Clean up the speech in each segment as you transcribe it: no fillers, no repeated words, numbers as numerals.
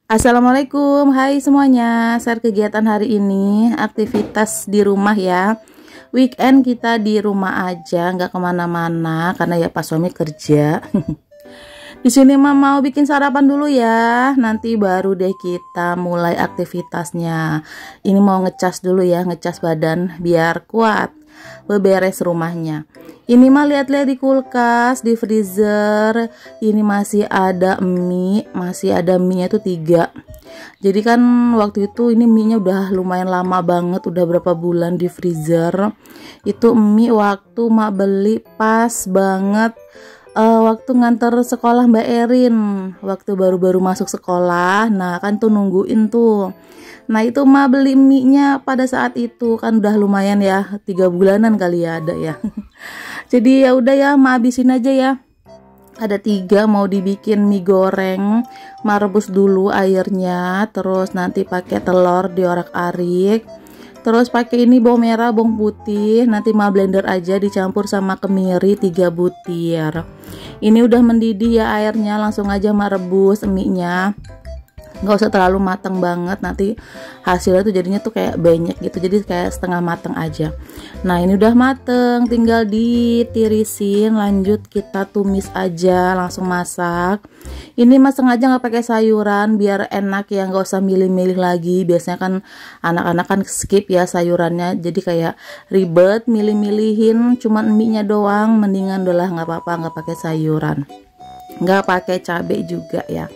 Assalamualaikum, hai semuanya. Share kegiatan hari ini, aktivitas di rumah ya. Weekend kita di rumah aja, nggak kemana-mana karena ya pas suami kerja. Di sini mah mau bikin sarapan dulu ya. Nanti baru deh kita mulai aktivitasnya. Ini mau ngecas dulu ya, ngecas badan biar kuat beberes rumahnya. Ini mah lihat-lihat di kulkas, di freezer. Ini masih ada mie, nya itu 3. Jadi kan waktu itu ini mie nya udah lumayan lama banget, udah berapa bulan di freezer. Itu mie waktu mak beli pas banget waktu nganter sekolah Mbak Erin, waktu baru-baru masuk sekolah. Nah kan tuh nungguin tuh. Nah itu mah beli mie-nya pada saat itu kan udah lumayan ya, 3 bulanan kali ya ada ya. Jadi ya udah ya, mah habisin aja ya. Ada 3 mau dibikin mie goreng, mah rebus dulu airnya, terus nanti pakai telur diorak-arik. Terus pakai ini bawang merah, bawang putih, nanti mah blender aja dicampur sama kemiri 3 butir. Ini udah mendidih ya airnya, langsung aja mah rebus mie-nya. Nggak usah terlalu matang banget, nanti hasilnya tuh jadinya tuh kayak banyak gitu, jadi kayak setengah matang aja. Nah ini udah mateng, tinggal ditirisin, lanjut kita tumis aja, langsung masak. Ini mas sengaja nggak pakai sayuran biar enak ya, nggak usah milih-milih lagi. Biasanya kan anak-anak kan skip ya sayurannya, jadi kayak ribet milih-milihin cuman mie nya doang. Mendingan dolah nggak apa-apa nggak pakai sayuran, nggak pakai cabai juga ya.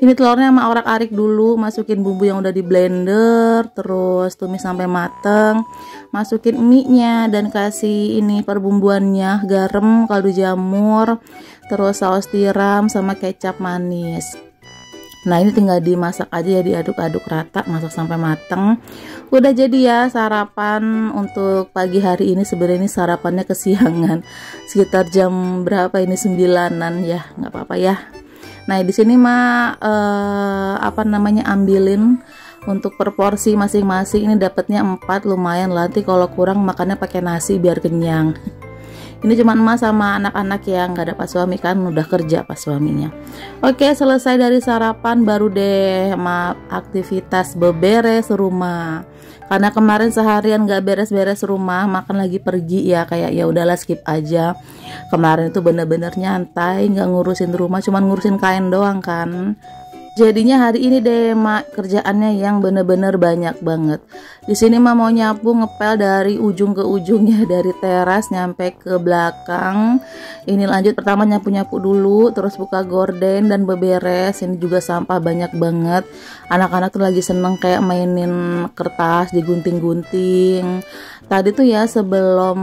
Ini telurnya sama orak-arik dulu, masukin bumbu yang udah di blender, terus tumis sampai mateng, masukin mie-nya dan kasih ini perbumbuannya, garam, kaldu jamur, terus saus tiram sama kecap manis. Nah ini tinggal dimasak aja ya, diaduk-aduk rata, masak sampai mateng. Udah jadi ya sarapan untuk pagi hari ini. Sebenarnya ini sarapannya kesiangan, sekitar jam berapa ini, 9-an ya, nggak apa-apa ya. Nah di sini mah ambilin untuk per porsi masing-masing. Ini dapatnya 4, lumayan lah. Nanti kalau kurang makannya pakai nasi biar kenyang. Ini cuma emas sama anak-anak yang nggak ada pas suami, kan udah kerja pas suaminya. Oke, selesai dari sarapan baru deh aktivitas beberes rumah. Karena kemarin seharian nggak beres-beres rumah, makan lagi pergi ya, kayak ya udahlah skip aja. Kemarin itu bener-bener nyantai, nggak ngurusin rumah, cuman ngurusin kain doang kan. Jadinya hari ini deh kerjaannya yang bener-bener banyak banget. Di sini mah mau nyapu ngepel dari ujung ke ujungnya, dari teras nyampe ke belakang. Ini lanjut pertama nyapu-nyapu dulu, terus buka gorden dan beberes. Ini juga sampah banyak banget. Anak-anak tuh lagi seneng kayak mainin kertas, digunting-gunting. Tadi tuh ya sebelum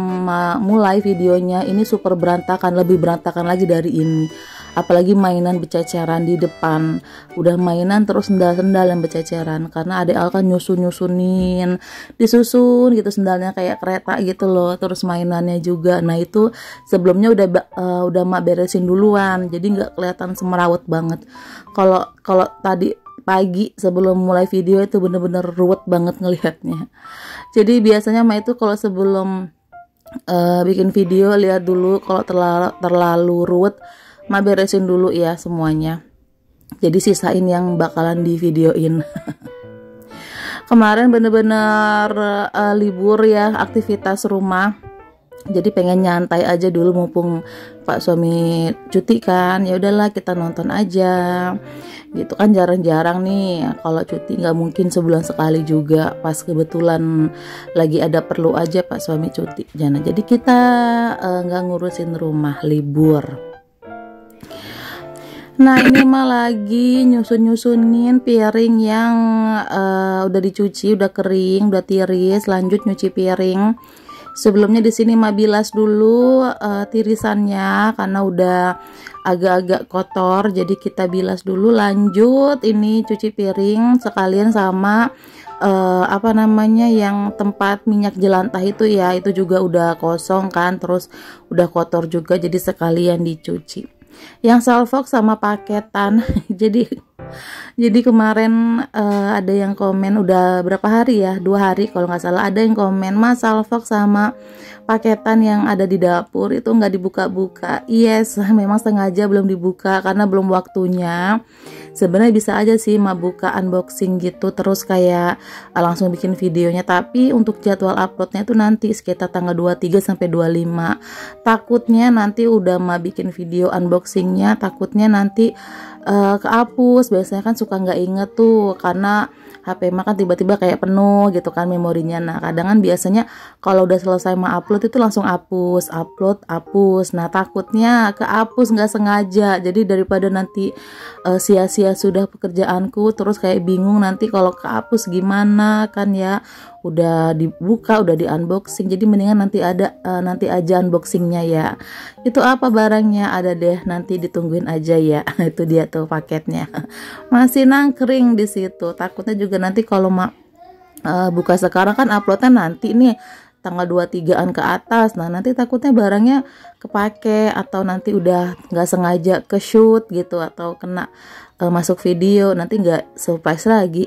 mulai videonya ini super berantakan, lebih berantakan lagi dari ini. Apalagi mainan berceceran di depan, udah mainan terus sendal-sendal yang berceceran karena adek Al kan nyusunin disusun gitu, sendalnya kayak kereta gitu loh, terus mainannya juga. Nah itu sebelumnya udah mak beresin duluan, jadi nggak kelihatan semerawut banget. Kalau tadi pagi sebelum mulai video itu bener-bener ruwet banget ngelihatnya. Jadi biasanya mak itu kalau sebelum bikin video lihat dulu, kalau terlalu ruwet mah beresin dulu ya semuanya, jadi sisain yang bakalan di videoin. Kemarin bener-bener libur ya, aktivitas rumah, jadi pengen nyantai aja dulu mumpung pak suami cuti kan. Ya udahlah kita nonton aja gitu kan, jarang-jarang nih kalau cuti, nggak mungkin sebulan sekali juga, pas kebetulan lagi ada perlu aja pak suami cuti. Jadi kita nggak ngurusin rumah, libur. Nah ini mah lagi nyusunin piring yang udah dicuci, udah kering, udah tiris. Lanjut nyuci piring. Sebelumnya di sini mah bilas dulu tirisannya karena udah agak-agak kotor, jadi kita bilas dulu. Lanjut ini cuci piring sekalian sama yang tempat minyak jelantah itu ya, itu juga udah kosong kan, terus udah kotor juga, jadi sekalian dicuci. Yang salfok sama paketan Jadi kemarin ada yang komen udah berapa hari ya, 2 hari kalau nggak salah, ada yang komen, Mas salvok sama paketan yang ada di dapur itu nggak dibuka-buka. Yes, memang sengaja belum dibuka karena belum waktunya. Sebenarnya bisa aja sih mau buka unboxing gitu terus kayak langsung bikin videonya, tapi untuk jadwal uploadnya itu nanti sekitar tanggal 23 sampai 25. Takutnya nanti udah mau bikin video unboxingnya, takutnya nanti kehapus. Biasanya kan suka nggak inget tuh karena HP mah kan tiba-tiba kayak penuh gitu kan memorinya. Nah kadang kan biasanya kalau udah selesai mau upload itu langsung hapus, upload, hapus. Nah takutnya kehapus nggak sengaja, jadi daripada nanti sia-sia sudah pekerjaanku terus kayak bingung nanti kalau kehapus gimana kan ya. Udah dibuka, udah di unboxing, jadi mendingan nanti nanti aja unboxingnya ya. Itu apa barangnya ada deh, nanti ditungguin aja ya. Itu dia tuh paketnya masih nangkring di situ. Takutnya juga nanti kalau buka sekarang kan uploadnya nanti nih tanggal 23-an ke atas. Nah nanti takutnya barangnya kepake atau nanti udah nggak sengaja ke shoot gitu atau kena masuk video, nanti nggak surprise lagi.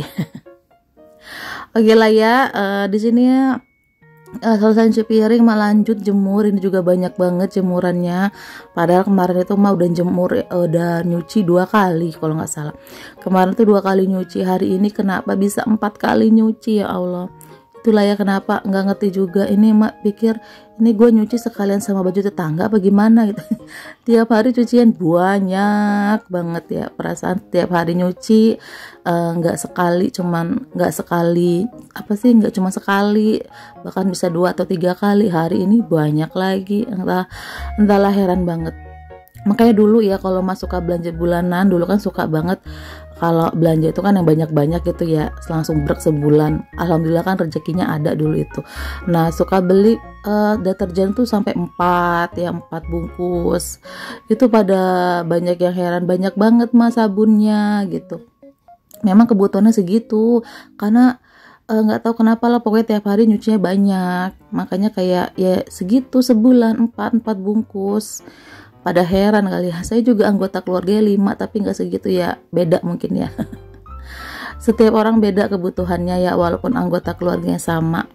Oke lah ya, di sini selesai cuci piring mah lanjut jemur. Ini juga banyak banget jemurannya. Padahal kemarin itu mah udah jemur, udah nyuci 2 kali kalau nggak salah. Kemarin tuh 2 kali nyuci, hari ini kenapa bisa 4 kali nyuci ya Allah. Itulah ya kenapa nggak ngerti juga. Ini mak pikir ini gue nyuci sekalian sama baju tetangga apa gimana gitu. Tiap hari cucian banyak banget ya, perasaan tiap hari nyuci nggak sekali, nggak sekali apa sih, nggak cuma sekali, bahkan bisa 2 atau 3 kali. Hari ini banyak lagi, entahlah heran banget. Makanya dulu ya kalau masuk ke belanja bulanan dulu kan suka banget kalau belanja itu kan yang banyak-banyak gitu ya, langsung brek sebulan. Alhamdulillah kan rezekinya ada dulu itu. Nah suka beli deterjen tuh sampai 4 bungkus. Itu pada banyak yang heran, banyak banget mas sabunnya gitu. Memang kebutuhannya segitu karena nggak tahu kenapa lah, pokoknya tiap hari nyucinya banyak, makanya kayak ya segitu sebulan 4 bungkus. Pada heran kali ya, saya juga anggota keluarganya 5 tapi nggak segitu ya, beda mungkin ya. Setiap orang beda kebutuhannya ya, walaupun anggota keluarganya sama.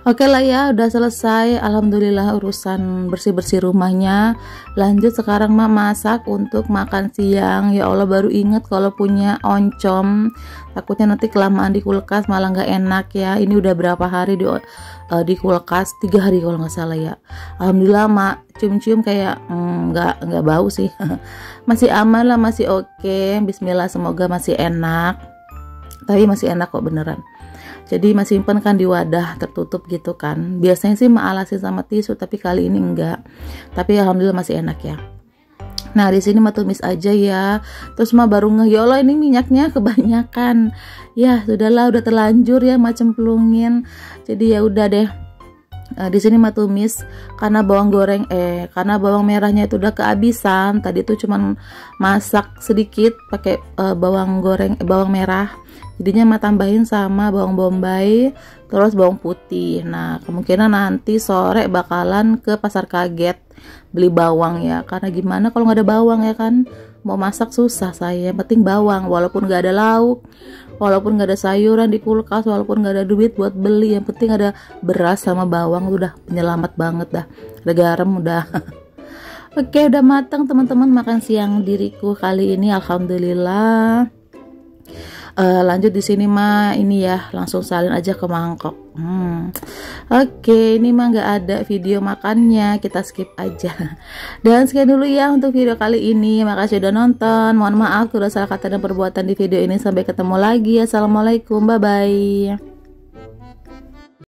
Oke lah ya, udah selesai alhamdulillah urusan bersih-bersih rumahnya. Lanjut sekarang mah masak untuk makan siang. Ya Allah baru inget kalau punya oncom, takutnya nanti kelamaan di kulkas malah nggak enak ya. Ini udah berapa hari di kulkas, 3 hari kalau nggak salah ya. Alhamdulillah mak cium-cium kayak nggak bau sih. Masih aman lah, masih oke. Bismillah, semoga masih enak. Tapi masih enak kok beneran. Jadi masih simpen kan di wadah tertutup gitu kan. Biasanya sih alasin sama tisu, tapi kali ini enggak. Tapi alhamdulillah masih enak ya. Nah di sini mah tumis aja ya. Terus mah baru ngeh, ya Allah ini minyaknya kebanyakan. Ya sudahlah, udah terlanjur ya macam pelungin. Jadi ya udah deh. Di sini mah tumis karena karena bawang merahnya itu udah kehabisan. Tadi tuh cuman masak sedikit pakai bawang merah. Jadinya mah tambahin sama bawang bombay terus bawang putih. Nah kemungkinan nanti sore bakalan ke pasar kaget beli bawang ya, karena gimana kalau nggak ada bawang ya kan, mau masak susah saya. Yang penting bawang, walaupun nggak ada lauk, walaupun nggak ada sayuran di kulkas, walaupun nggak ada duit buat beli, yang penting ada beras sama bawang udah penyelamat banget dah. Ada garam udah. Oke udah matang teman-teman makan siang diriku kali ini alhamdulillah. Lanjut di sini mah ini ya langsung salin aja ke mangkok. Oke, ini mah nggak ada video makannya, kita skip aja. Dan sekian dulu ya untuk video kali ini. Makasih udah nonton. Mohon maaf kalau salah kata dan perbuatan di video ini. Sampai ketemu lagi. Assalamualaikum, bye bye.